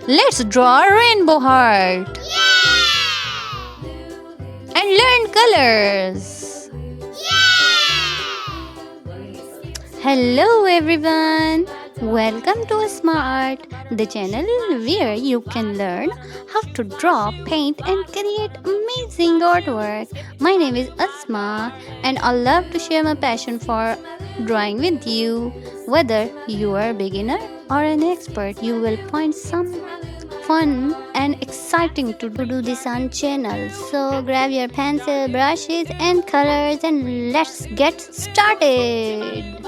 Let's draw a rainbow heart and learn colors. Hello everyone. Welcome to Asma Art, the channel where you can learn how to draw, paint and create amazing artwork. My name is Asma and I love to share my passion for drawing with you. Whether you are a beginner or an expert, you will find some fun and exciting to do this on channel. So grab your pencil, brushes and colors and let's get started.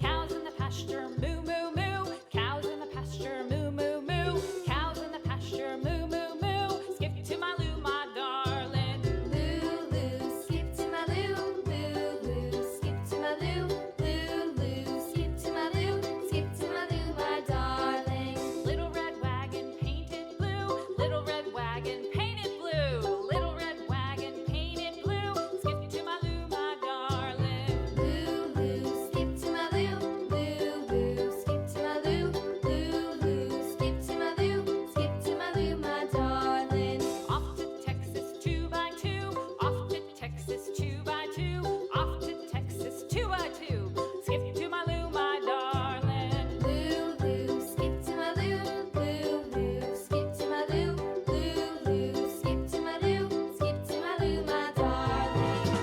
Cows in the pasture, moo moo moo. Cows in the pasture, moo moo moo. Cows in the pasture, moo moo moo. Skip to my loo, my darling. Loo loo, skip to my loo. Loo loo, skip to my loo. Loo loo, skip to my loo. Skip to my loo, my darling. Little red wagon painted blue. Little red wagon painted blue. Little red wagon painted blue. Skip to my loo, my darling. Loo loo, skip to my loo. Loo loo, skip to my loo. Loo loo, skip to my loo. Skip to my loo, my darling. Off to Texas 2x2. Off to Texas 2x2. Off to Texas 2x2. Skip to my loo, my darling. Loo loo, skip to my loo. Loo loo, skip to my loo. Loo loo, skip to my loo. Skip to my loo, my darling.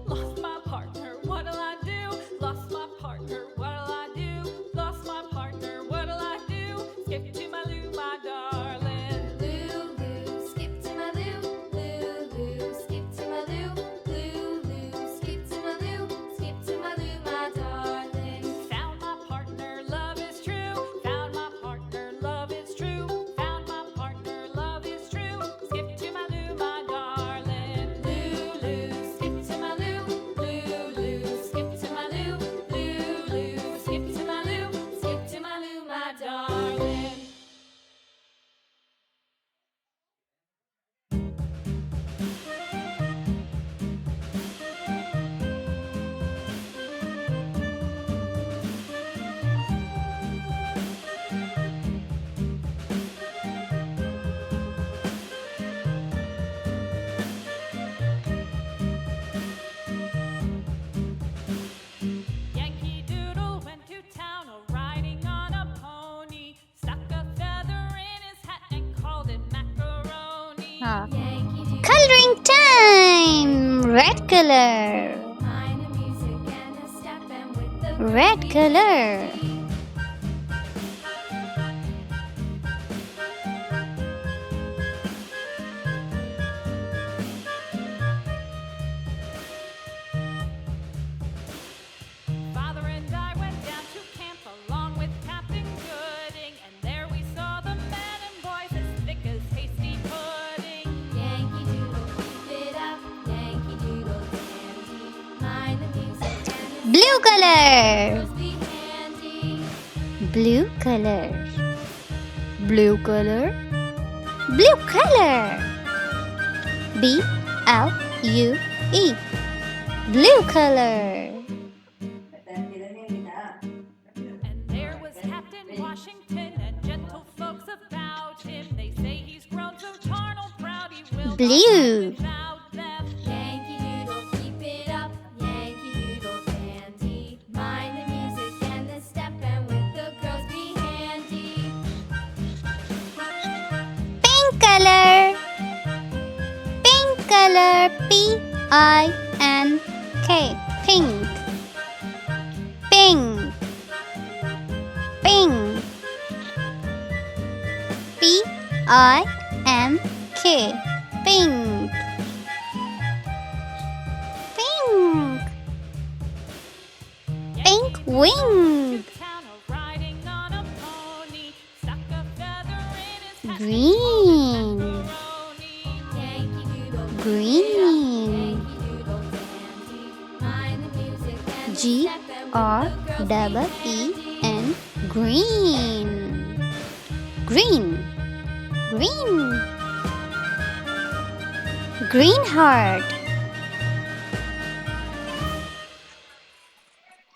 Lost my partner, what'll I do? Lost my partner, what'll I do? Lost my partner, what'll I do? Skip to my loo, my darling. Loo loo, skip to my loo. Loo loo, skip to my loo. Loo loo, skip to my loo. Skip to my loo, my darling. Found my partner, love is true. Found my partner, love is true. Found my partner, love is true. Skip to my loo, my darling. Loo loo, skip to my loo. Loo loo, skip to my loo. Loo loo, skip to my loo. Skip to my loo, my darling. Yankee Doodle went to town riding on a pony. Stuck a feather in his hat and called it macaroni. Ah. Yankee Doodle, Coloring time. Red color. mind the music and a step and with the Red color. Father and I went down to camp along with Captain Gooding, and there we saw the men and boys as thick as hasty pudding. Yankee Doodle, keep it up, Yankee Doodle dandy. Mind the music and the Blue color. girls be handy. Blue color. Blue color. Blue color. B L U E. Blue color. And there was Captain Washington and gentle folks about him. They say he's grown so tarnal proud he will not Blue. live without them. Yankee Doodle, keep it up, Yankee Doodle dandy. Mind the music and the step, and with the girls be handy. Pink color. Pink color. P I N K. Pink. Pink. Pink. P I N K. Pink. Pink. Pink wing. Town riding on a pony, stuck a feather green, green, GREEN, green, green, green, green heart,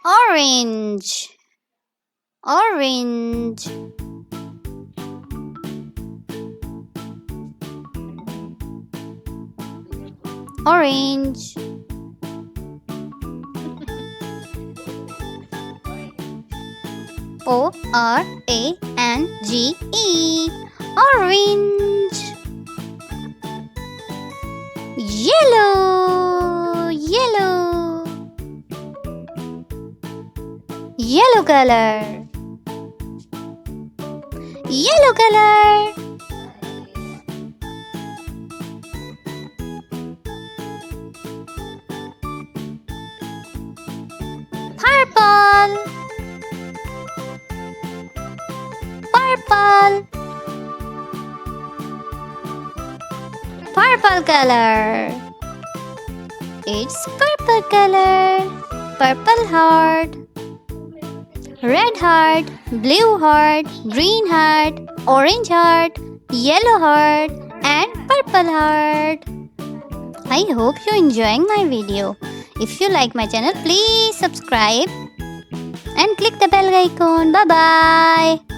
orange, orange, orange, ORANGE, orange, yellow, yellow, yellow color, yellow color, purple, purple, purple color. It's purple color. Purple heart, red heart, blue heart, green heart, orange heart, yellow heart, and purple heart. I hope you're enjoying my video. If you like my channel, please subscribe and click the bell icon. Bye bye.